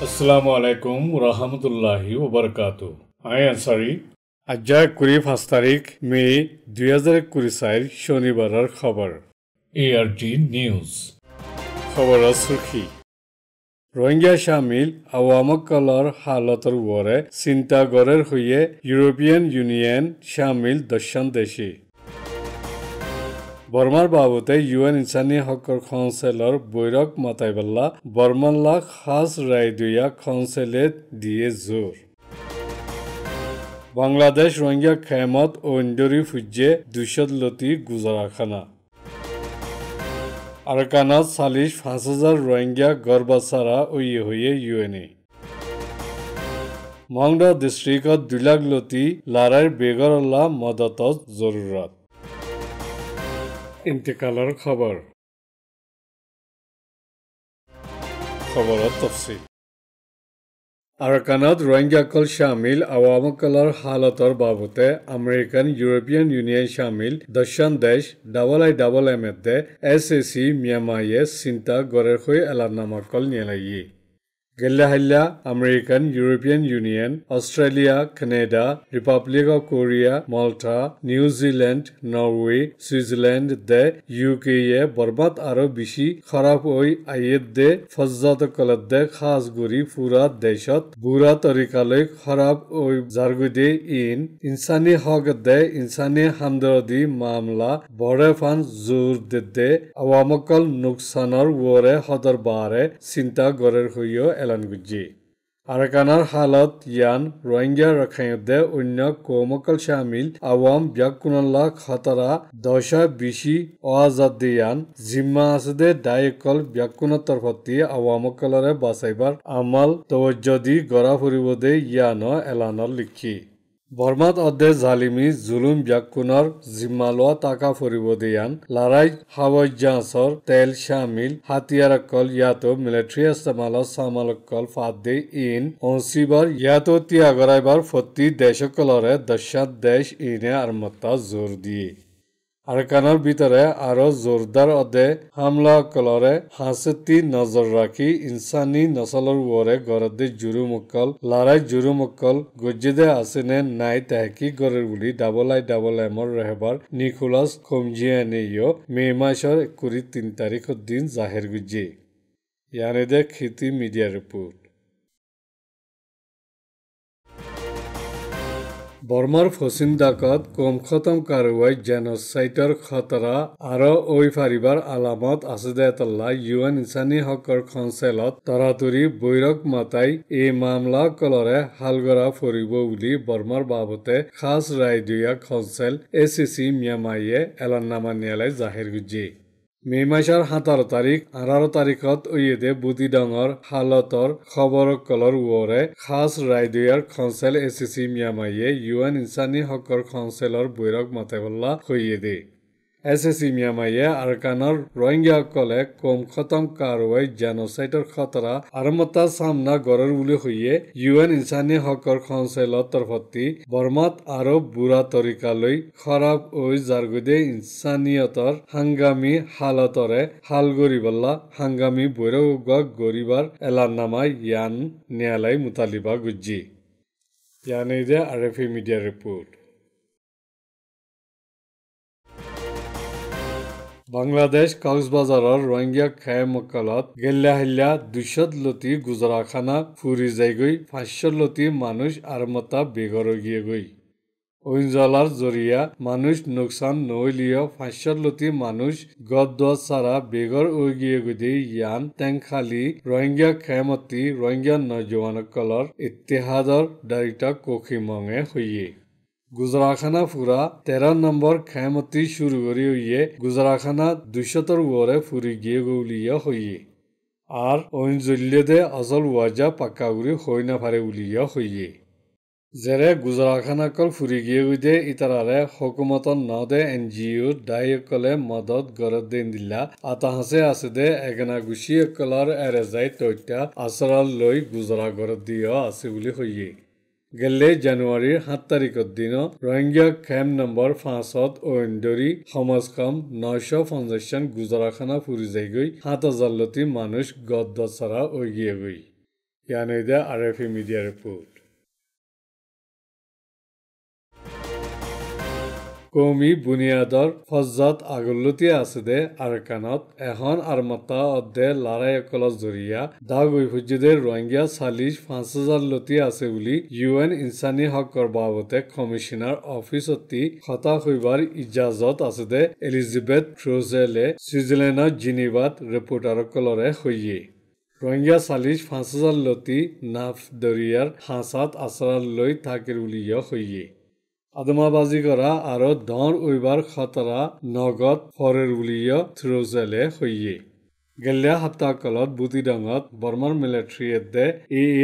আসসালামু আলাইকুম রহমতুল্লাহি ওবরকাতু আই আনসারি আজ্জা 25 তারিখ মে 2024 শনিবারের খবর ARG নিউজ খবরের সুখী রোহিঙ্গা শামিল আওয়ামকলর হালতর ওরে চিন্তা গড়ের হইয়ে ইউরোপিয়ান ইউনিয়ন শামিল দশান দেশে বর্মার বাবতে ইউএন ইনসানি হকর কাউন্সিলর বৈরক মাতাইবাল্লা বর্মাল্লা খাস রায়দুয়া কাউন্সিলে দিয়ে জোর বাংলাদেশ রোহিঙ্গা খেমত ও ইন্ডোরি ফুজ্জে 200 লতি গুজরাখানা আরকানাত 5,000 রোহিঙ্গা গর্বাসারা ওই হইয়ে ইউএনএ মংডা ডিস্ট্রিক্টত 2 লাখ লতি লারার বেগরল্লা মদতত জরুরত ইন্তেকালের খবরত তফসিল আরকানাত রোহিঙ্গাকল শামিল আওয়ামকলর হালতর বাবতে আমেরিকান ইউরোপিয়ান ইউনিয়ন শামিল দশান দেশ IIMF SAC মিয়ামাইয়ে চিন্তা গড়ের হয়ে এলানামাকল নিয়েলাইয়ে গেল্লাহাল্লা American European Union Australia Canada republic of Korea Malta New Zealand Norway Switzerland দে UK এ বরবাদ আরো বেশি খারাপ ওই আইয়েদ দে ফজ্জাত কলত দে খাস গুরি পুরা দেশত বুরা তরিকালৈ খারাপ ওই জারগুদে ইনসানি হক দে ইনসানি হামদরদি মামলা বড়ে ফান জোর দে আওয়ামকল নুকসানর ওরে হদর বারে চিন্তা গড়ের হইও এলানগুজি আরকানার হালত ইয়ান রোহিঙ্গা রাখাইদে অন্য কৌমকল শামিল আওয়াম ব্যাকুনাল্লা খতরা দশা বেশি অআজাদিয়ান জিম্মা আসদে দায়কল ব্যাকুনার তরফতি আওয়ামকলরে বাঁচাইবার আমাল তওজ্জদি গড়া ফুরিবদে ইয়ান এলানর লিখি বর্মাত অর্ধে জালিমি জুলুম ব্যাকুনার জিম্মালোয়া টাকা ফুরিবদিয়ান লড়াই হাওয়াইজাঁসর তেল শামিল হাতিয়ারকল ইয়াতো মিলিটারি ইস্তেমালত সামালকল ফাদে অনসিবার ইয়াতো তিয়াগরাইবার ফতি দেশকলরে দশাত দেশ ইনে আরমতা জোর দিয়ে আরকানার ভিতরে আরো জোরদার অদে হামলা কলরে হাসতি নজর রাখি ইনসানি নসলর ওরে গরদে জুরুমকল লড়াই জুরুমকল গজ্জিদে আসেনে নাই তাহকি গরের বলি IIMর রেহবার নিকোলাস কমজিয়ানেইও মে মাসের 23 তারিখ দিন জাহের গুজি ইয়ানেদে খিতি মিডিয়া রিপোর্ট বর্মার ফসিন্দাকত কম খতম কারওয়াই জেনোসাইটর খতরা আরো ওই ফারিবার আলামত আসেদেতল্লা ইউএন ইনসানি হকর কাউন্সিলত তরাতরি বৈরক মাতাই এই মামলা কলরে হালগরা ফরিব বুলি বর্মার বাবতে খাস রায়দুয়া কাউন্সিল ACC মিয়ামাইয়ে এলাননামা নিয়ালাই জাহির গুজি মে মাসের 17 তারিখ 18 তারিখত ওইদে বুদিডঙর হালতর খবরকলর ওরে খাস রায়দুয়ার কাউন্সিল ACC মিয়ামাইয়ে ইউএন ইনসানি হকর কাউন্সিলর বৈরক মাতাইবল্লা হইয়েদে SAC মিয়ামাইয়ে আরকানার রোহিঙ্গা কলে কম খতম কারওয়াই জেনোসাইটর খতরা আরমতা সামনা গড়ের বুলি হইয়ে ইউএন ইনসানি হকর কাউন্সিলত তরফতি বর্মাত আরো বুড়া তরিকালৈ খারাপ ওই জারগুদে ইনসানিয়তর হাঙ্গামি হালতরে হাল গরিবল্লা হাঙ্গামি বৈরগ গরিবার এলানামা ইয়ান নিয়ালাই মুতালিবা গুজ্জি ইয়ানেদে RFA মিডিয়া রিপোর্ট বাংলাদেশ কক্সবাজারের রোহিঙ্গা খেমকলত গেল্লাহিল্লা 200 লতি গুজরাখানা ফুরি যাইগই 500 লতি মানুষ আরমতা বেগর গিয়ে গই ওইঞ্জলার জরিয়া মানুষ নোকসান নইলিও 500 লতি মানুষ গদ্দোয়া সারা বেগর গিয়ে গদি ইয়ান তেংখালি রোহিঙ্গা খেমতি রোহিঙ্গা নজওয়ানকলর ইত্তেহাদর ডাইরেক্টর কোখিমঙে হইয়ে গুজরাখানা ফুরা 13 নম্বর খেমতি শুরু করি হইয়ে গুজরাখানা 200 ওরে ফুরি গিয়ে গৌলিয়া হইয়ে আর অঞ্জল্যদে আসল ওয়াজা পাক্কাগুড়ি হই না পারে উলিয়া হইয়ে যেরে গুজরাখানাকল ফুরি গিয়ে গইদে ইতারারে হকুমতন নদে NGO দায়কলে মদত গরদ দেন দিলা আতাহাসে আছে দে এগনা গুছি কলার এরেজাই তৈটা আসরাল লই গুজরা গরদ দিয়া আছে বুলি হইয়ে গেলে জানুৱাৰীৰ 7 তাৰিখৰ দিন ৰোহিঙ্গা ক্যাম্প নম্বৰ 5ত ওয়েন্ডৰি সমাজকম 950 গুজরাখানা ফুরি যাইগৈ 7000 লতি মানুষ গদ্দছাড়া ওগিয়ে গই ইয়ানৈদে RFE মিডিয়া ৰিপৰ্ট কৌমি বুনিয়াদৰ ফজ্জাত আগলতি আছে দে আৰকানত এখন আৰমাতা অধ্যে লাৰাইকলৰ জৰিয়া দাগ ঐফুজ্যদেৰ ৰোহিঙ্গা ৪৫,০০০ লতি আছে বুলি UN ইনসানী হকৰ বাবতে কমিশনাৰ অফিসতি খতা হইবাৰ ইজাজত আছে দে এলিজাবেথ ট্ৰোজেলে সুইজাৰলেণ্ডৰ জিনিভাত ৰিপৰ্টাৰসকলৰে হৈয়ে ৰোহিঙ্গা ৪৫,০০০ লতি নাফ দৰিয়াৰ হাঁচাত আশ্ৰয় লৈ থাকিৰ বুলিও হৈয়ে আদমাবাজি কৰা আৰু ধন উইবাৰ খতৰা নগদ ফৰেৰ বুলিও থ্ৰোজেলে হৈয়ে গেলিয়া সপ্তাহকালত বুটিডঙত বৰ্মাৰ মিলিটাৰীয়ে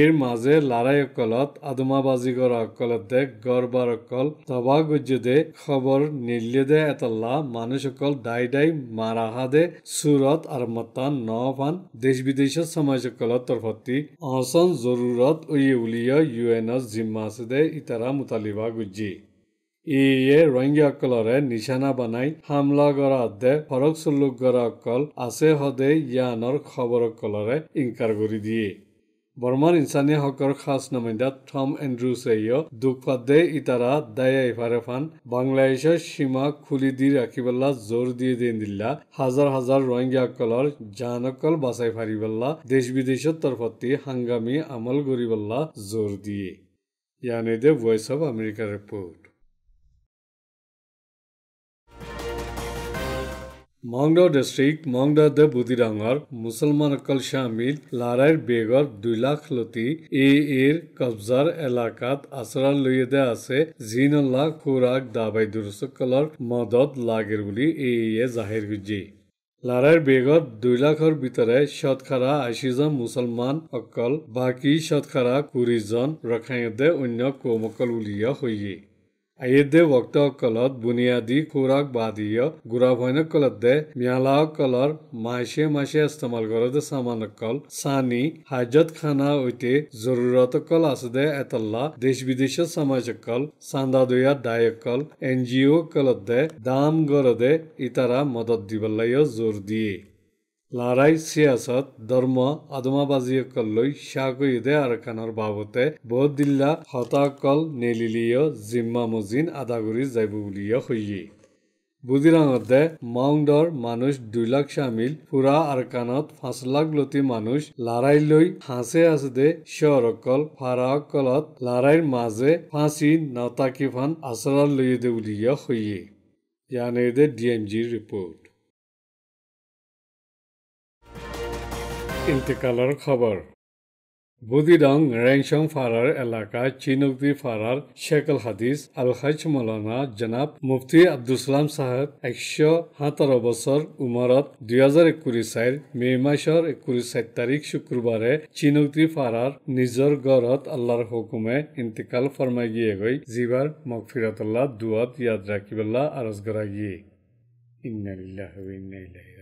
এৰ মাজে লাৰাইকলত আদমাবাজি কৰা অকলতে গড়বাৰ অকল তবা গুজ্জদে খবৰ নিলিয়ে এতলা মানুহসকল দাই মাৰাহাদে সুৰত আৰু মতান নফান দেশ বিদেশৰ সমাজসকলৰ তৰফতি অহসন জৰুৰত উলিয়া UNৰ জিম্মা আছে ইতাৰা মুতালিবা গুজ্জি ৰোহিঙ্গাসকলৰে নিশানা বনাই হামলা কৰা দে ফৰক চলুক কৰা অকল আছে সদে ইয়ানৰ খবৰসকলৰে ইনকাৰ কৰি দিয়ে বৰ্মাৰ ইনসানী হকৰ খাস নমাইন্দা থম এন্ড্ৰুছেও দুখপাদে ইতাৰা দায়া ইফাৰেফান বাংলাদেশৰ সীমা খুলি দি ৰাখিবলা জোৰ দিয়ে দিলা হাজাৰ ৰোহিঙ্গাসকলৰ জানকল বাচাই ফাৰিবলা দেশ বিদেশৰ তৰফতি হাংগামী আমল কৰিবলা জোৰ দিয়ে ইয়ানৈদে voice of America report Maungdaw district Maungdaw দে বুদিরাঙর মুসলমান অকল শামিল লারাইর বেগর 2 লাখ লতি এর কবজার এলাকাত আশ্রয় লইয়ে আছে জিনল্লাহ খুরাক দাবাই দুরসকলর মদত লাগের বুলি জাহির গুজি লারাইর বেগর 2 লাখর ভিতরে শতকরা 80 জন মুসলমান অকল বাকি শতকরা 20 জন রখাইদে অন্য কৌমকল উলিয়া হইয়ে আয়েদে বক্তকলত বুনিয়াদী খুরাক বাদিয় গুড়াভৈনকলতে মিয়ালাকলৰ মাসে ইস্তেমাল করতে সামানকল সানি হাজত খানা হইতে জরুরতকল আছে এতল্লা দেশ বিদেশের সমাজকল চান্দা দায়কল NGO কলতে দাম গরদে ইতারা মদত দিবলাইও জোর দিয়ে লাৰাই সিয়াসত ধৰ্ম আদমাবাজিসকললৈ শাগৈদে আৰকানৰ বাবতে বহুত দিল্লা হতাকল নেলিলিও জিম্মা মজিন আদাগুৰি যাইব বুলিও হৈয়ে বুদিৰাঙতে মাউণ্ডৰ মানুষ 2 লাখ শামিল পুৰা আৰকানত 5 লাখ লতি মানুষ লাৰাই লৈ হাঁচে আছে দে শহৰকল ফাৰাকলত লাৰাইৰ মাজে ফাঁচি নতাকিফান আশ্ৰয় লৈ দে বুলিও হৈয়ে ইয়ানৈদে DMGৰ ৰিপৰ্ট ইন্তেকালৰ খবৰ বুদিডং ৰেংচং ফাৰাৰ এলাকা চিনুকদি ফাৰাৰ শেখল হাদিস আল-হাজ মৌলানা জনাব মুফতি আব্দুল সালাম সাহেব 117 বছৰ উমৰত 2021 মে মাসৰ 21 তাৰিখ শুক্ৰবাৰে চিনুকদি ফাৰাৰ নিজৰ ঘৰত আল্লাহৰ হুকুমে ইন্তেকাল ফৰমাই গিয়ে গৈ জিবাৰ মগফিৰাতুল্লাহ দুআত ইয়াদ ৰাখিবল্লাহ আৰজ কৰা গিয়ে ইন্না লিল্লাহি ওয়া ইন্না ইলাইহি